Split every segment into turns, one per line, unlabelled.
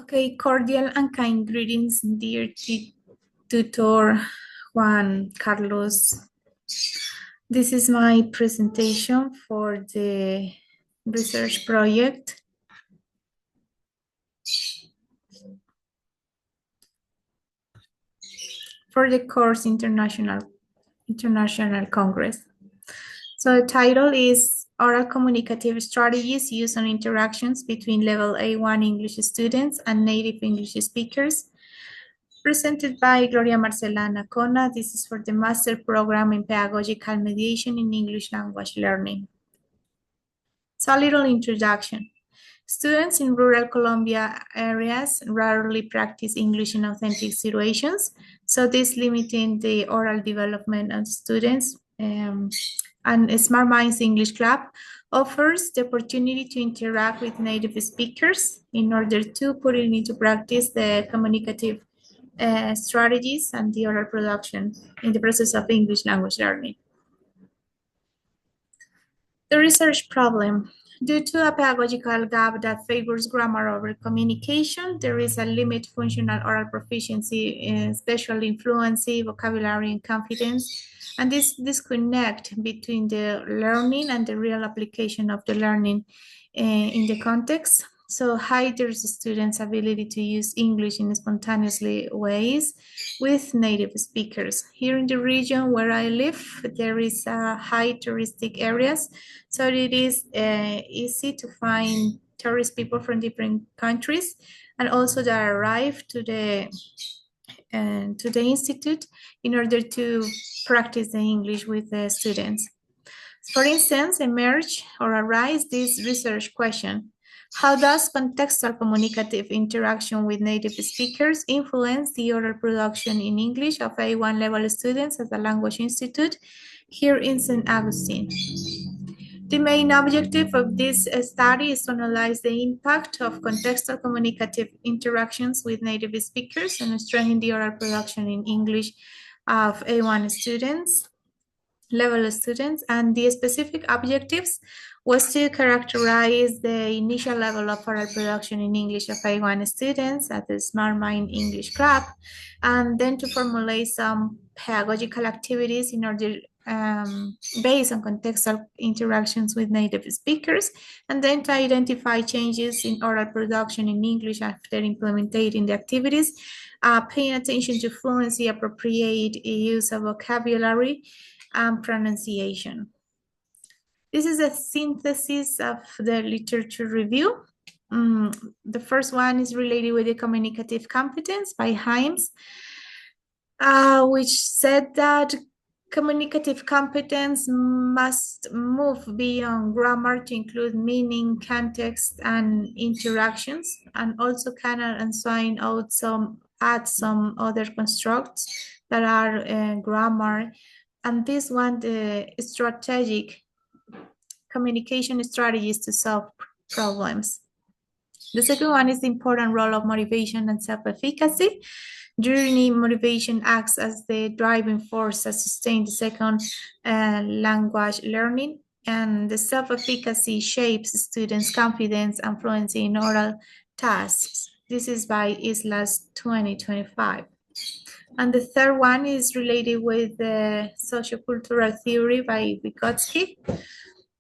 Okay, cordial and kind greetings, dear Tutor Juan Carlos. This is my presentation for the research project. For the course International Congress. So the title is Oral Communicative Strategies Used on Interactions between Level A1 English students and native English speakers, presented by Gloria Marcela Anacona. This is for the Master Program in Pedagogical Mediation in English Language Learning. So a little introduction. Students in rural Colombia areas rarely practice English in authentic situations, so this limiting the oral development of students. And Smart Minds English Club offers the opportunity to interact with native speakers in order to put into practice the communicative strategies and the oral production in the process of English language learning. The research problem. Due to a pedagogical gap that favors grammar over communication, there is a limited functional oral proficiency, especially in fluency, vocabulary, and confidence. And this disconnect between the learning and the real application of the learning in the context. So hinders the students' ability to use English in spontaneously ways with native speakers. Here in the region where I live, there is high touristic areas, so it is easy to find tourist people from different countries, and also that arrive to the institute in order to practice the English with the students. For instance, emerge or arise this research question: how does contextual communicative interaction with native speakers influence the oral production in English of A1 level students at the Language Institute here in St. Augustine? The main objective of this study is to analyze the impact of contextual communicative interactions with native speakers and strengthen the oral production in English of A1 level students, and the specific objectives was to characterize the initial level of oral production in English of A1 students at the Smart Mind English Club, and then to formulate some pedagogical activities in order based on contextual interactions with native speakers, and then to identify changes in oral production in English after implementing the activities, paying attention to fluency, appropriate use of vocabulary, and pronunciation. This is a synthesis of the literature review. The first one is related with the communicative competence by Himes, which said that communicative competence must move beyond grammar to include meaning, context, and interactions, and also can assign out add some other constructs that are grammar. And this one, the strategic communication strategies to solve problems. The second one is the important role of motivation and self-efficacy. Journey motivation acts as the driving force that sustains the second language learning, and the self-efficacy shapes students' confidence and fluency in oral tasks. This is by Islas 2025. And the third one is related with the sociocultural theory by Vygotsky.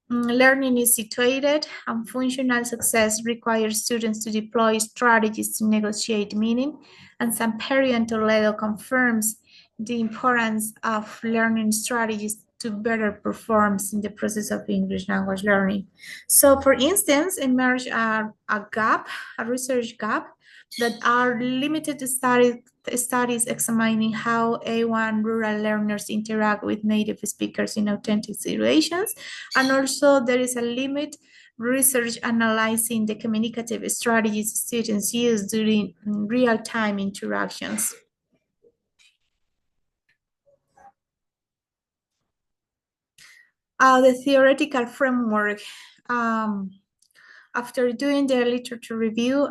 Learning is situated, and functional success requires students to deploy strategies to negotiate meaning, and Samperi and Toledo confirms the importance of learning strategies to better perform in the process of English language learning. So for instance, emerge a research gap that are limited to studies examining how A1 rural learners interact with native speakers in authentic situations. And also there is a limit research analyzing the communicative strategies students use during real-time interactions. The theoretical framework. After doing the literature review,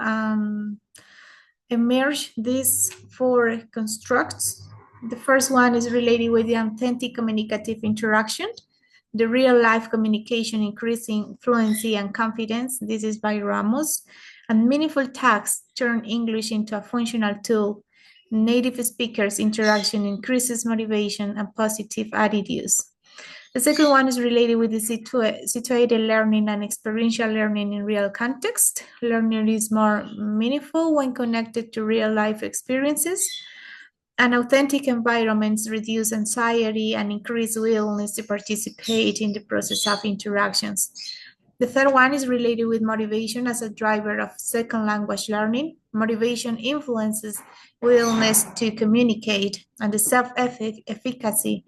emerge these four constructs. The first one is related with the authentic communicative interaction, the real life communication increasing fluency and confidence. This is by Ramos. And meaningful tasks turn English into a functional tool. Native speakers' interaction increases motivation and positive attitudes. The second one is related with the situated learning and experiential learning in real context. Learning is more meaningful when connected to real life experiences. And authentic environments reduce anxiety and increase willingness to participate in the process of interactions. The third one is related with motivation as a driver of second language learning. Motivation influences willingness to communicate, and the self-efficacy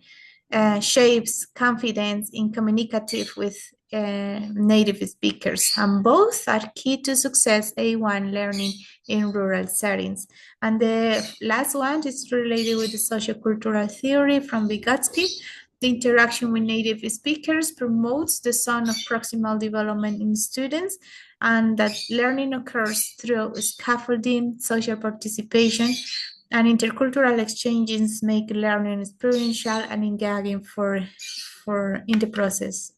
shapes confidence in communicative with native speakers, and both are key to success A1 learning in rural settings. And the last one is related with the sociocultural theory from Vygotsky. The interaction with native speakers promotes the zone of proximal development in students, and that learning occurs through scaffolding, social participation, and intercultural exchanges make learning experiential and engaging for in the process.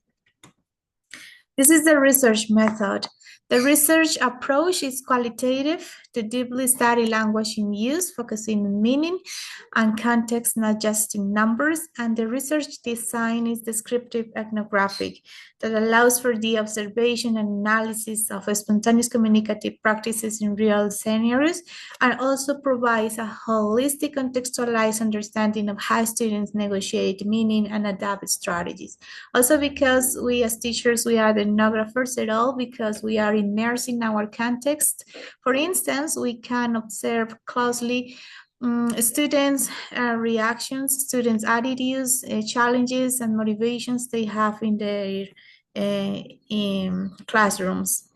This is the research method. The research approach is qualitative to deeply study language in use, focusing on meaning and context, not just in numbers. And the research design is descriptive ethnographic that allows for the observation and analysis of spontaneous communicative practices in real scenarios, and also provides a holistic contextualized understanding of how students negotiate meaning and adapt strategies. Also, because we as teachers, we are the ethnographers at all, because we are immersed in our context. For instance, we can observe closely students' reactions, students' attitudes, challenges, and motivations they have in their in classrooms.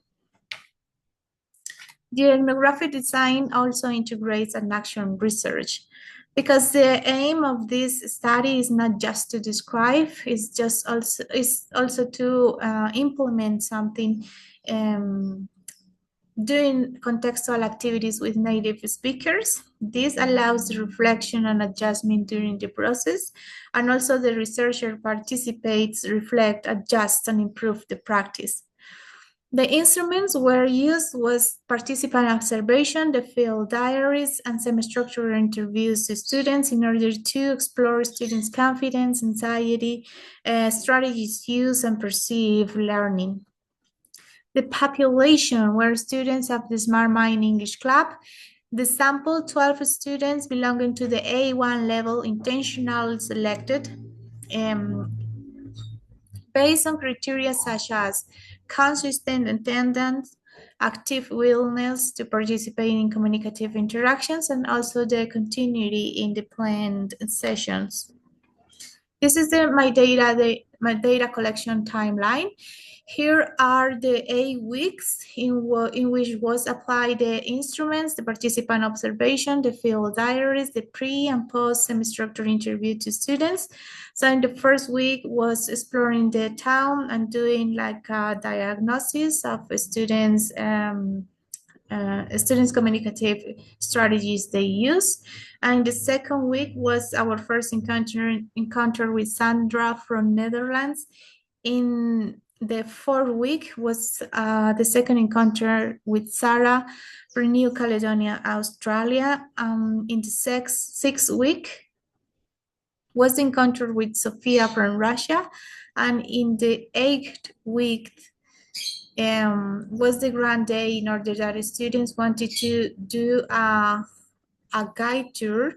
The ethnographic design also integrates an action research, because the aim of this study is not just to describe, it's also to implement something, doing contextual activities with native speakers. This allows reflection and adjustment during the process, and also the researcher participates, reflect, adjust, and improve the practice. The instruments were used was participant observation, the field diaries, and semi-structured interviews to students in order to explore students' confidence, anxiety, strategies used, and perceived learning. The population were students of the Smart Mind English Club. The sample 12 students belonging to the A1 level intentionally selected based on criteria such as consistent attendance, active willingness to participate in communicative interactions, and also the continuity in the planned sessions. This is my data collection timeline. Here are the 8 weeks in which was applied the instruments, the participant observation, the field diaries, the pre and post semi-structured interview to students. So in the first week was exploring the town and doing like a diagnosis of students' communicative strategies they use. And the second week was our first encounter with Sandra from Netherlands. In the fourth week was the second encounter with Sarah from New Caledonia, Australia. In the sixth week was the encounter with Sophia from Russia. And in the 8th week was the grand day, in order that students wanted to do a guide tour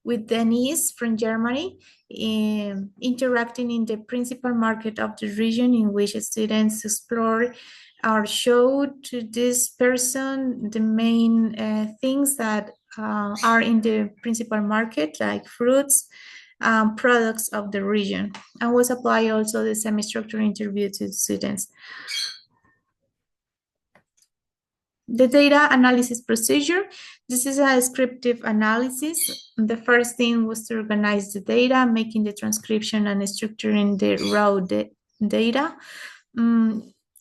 with Denise from Germany, interacting in the principal market of the region, in which students explore or show to this person the main things that are in the principal market, like fruits, products of the region, and was applied also the semi-structured interview to students. The data analysis procedure. This is a descriptive analysis. The first thing was to organize the data, making the transcription and structuring the raw data.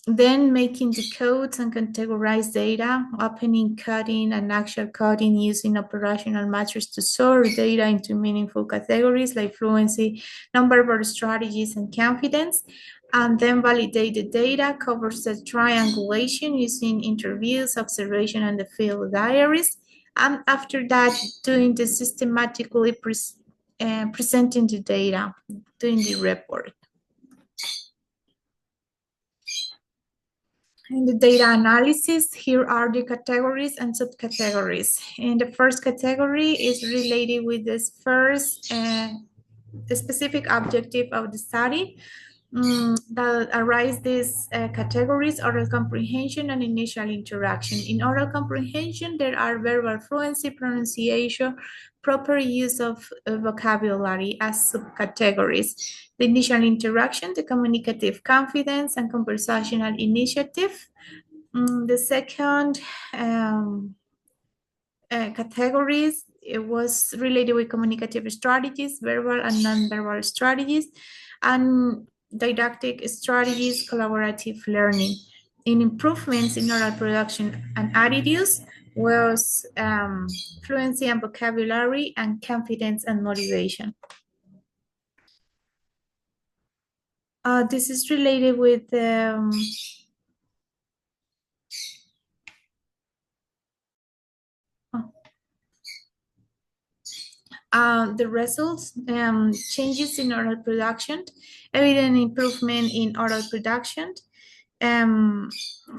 Then making the codes and categorize data, opening, coding, and actual coding using operational matches to sort data into meaningful categories like fluency, nonverbal strategies, and confidence. and then validate the data, covers the triangulation using interviews, observation, and the field diaries. And after that, doing the systematically presenting the data, doing the report. In the data analysis, here are the categories and subcategories. And the first category is related with this first, the specific objective of the study. That arise these categories: oral comprehension and initial interaction. In oral comprehension, there are verbal fluency, pronunciation, proper use of vocabulary as subcategories. The initial interaction, the communicative confidence and conversational initiative. The second categories, it was related with communicative strategies, verbal and non-verbal strategies, and didactic strategies, collaborative learning. In improvements in oral production and attitudes was fluency and vocabulary, and confidence and motivation. This is related with the results, changes in oral production, evident improvement in oral production,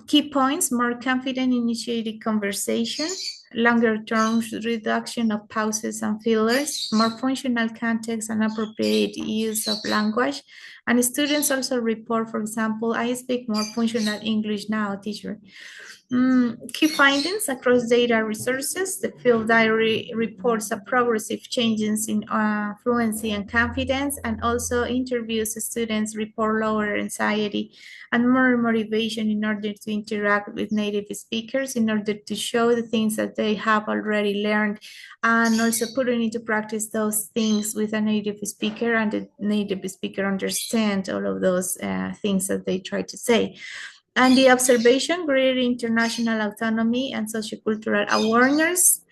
key points: more confident initiated conversation, longer term reduction of pauses and fillers, more functional context and appropriate use of language. And students also report, for example, I speak more functional English now, teacher. Key findings across data resources: the field diary reports a progressive changes in fluency and confidence, and also interviews students report lower anxiety and more motivation in order to interact with native speakers, in order to show the things that they have already learned, and also putting into practice those things with a native speaker, and the native speaker understand all of those things that they try to say. And the observation: greater international autonomy and sociocultural awareness.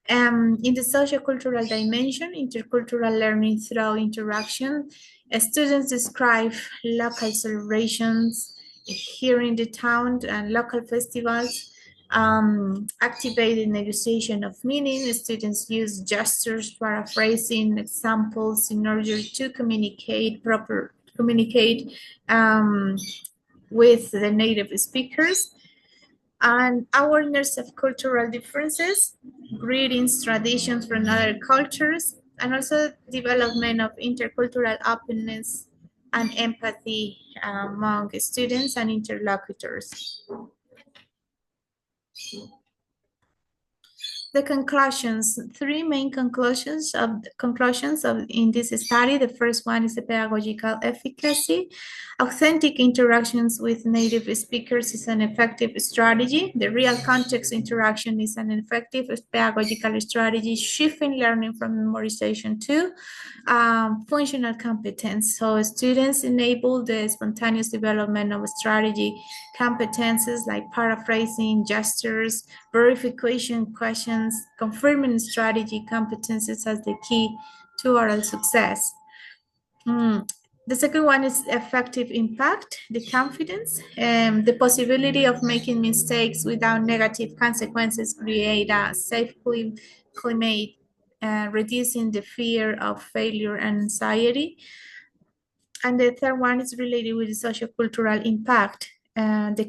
In the sociocultural dimension, intercultural learning through interaction. Students describe local celebrations here in the town and local festivals. Activated negotiation of meaning. Students use gestures, paraphrasing, examples in order to communicate with the native speakers. And awareness of cultural differences, greetings, traditions from other cultures, and also development of intercultural openness and empathy among students and interlocutors. The conclusions: three main conclusions in this study. The first one is the pedagogical efficacy. Authentic interactions with native speakers is an effective strategy. The real context interaction is an effective pedagogical strategy, shifting learning from memorization to functional competence. So students enable the spontaneous development of strategy competences like paraphrasing, gestures, verification questions, confirming strategy competences as the key to oral success. The second one is effective impact, the confidence, the possibility of making mistakes without negative consequences create a safe climate, reducing the fear of failure and anxiety. And the third one is related with the sociocultural impact, the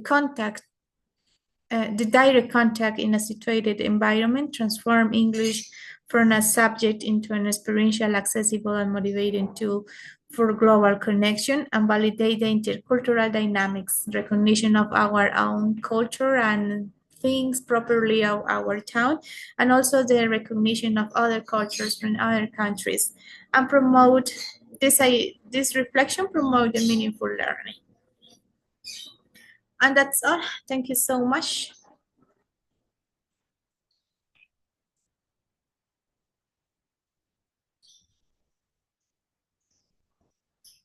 direct contact in a situated environment transform English from a subject into an experiential, accessible, and motivating tool for global connection, and validate the intercultural dynamics, recognition of our own culture and things properly of our town, and also the recognition of other cultures from other countries, and promote this reflection, promote the meaningful learning. And that's all. Thank you so much.